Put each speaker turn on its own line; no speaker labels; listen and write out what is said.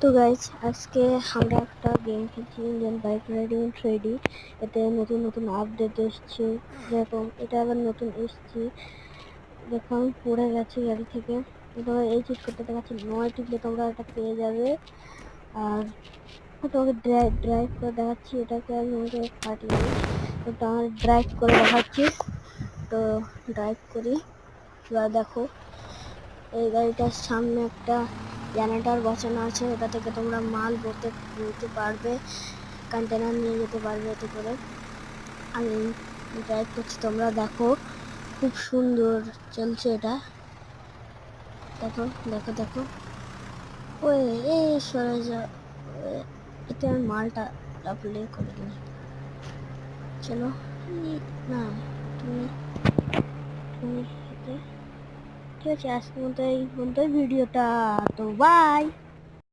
তো গাইজ আজকে আমরা একটা গেম খেলছি ইন্ডিয়ান বাইক রাইডিং 3D। এতে নতুন নতুন আপডেট এসছে, যেরকম এটা আবার নতুন এসছে। দেখো আমি পড়ে গেছি গাড়ি থেকে। তোমরা এই চিট করতে দেখাচ্ছি, নয় টিপলে তোমরা এটা পেয়ে যাবে। আর তোমাকে ড্রাইভ করে দেখাচ্ছি, এটাকে আমি তোমাকে ফাটিয়ে তো আমার ড্রাইভ করে দেখাচ্ছি। তো ড্রাইভ করি, এবার দেখো এই গাড়িটার সামনে একটা জেনারেটর বসানো আছে, ওটা থেকে তোমরা মাল বলতে পারবে, কন্টেনার নিয়ে যেতে পারবে। এতে করে আমি ড্রাইভ করছি, তোমরা দেখো খুব সুন্দর চলছে এটা। দেখো দেখো দেখো, ওই এই সরে যা, এতে আমি মালটা প্লে করে দিই। চলো না, তুমি তুমি ঠিক আছে, আজকের মতো এই পর্যন্ত ভিডিওটা। তো বাই।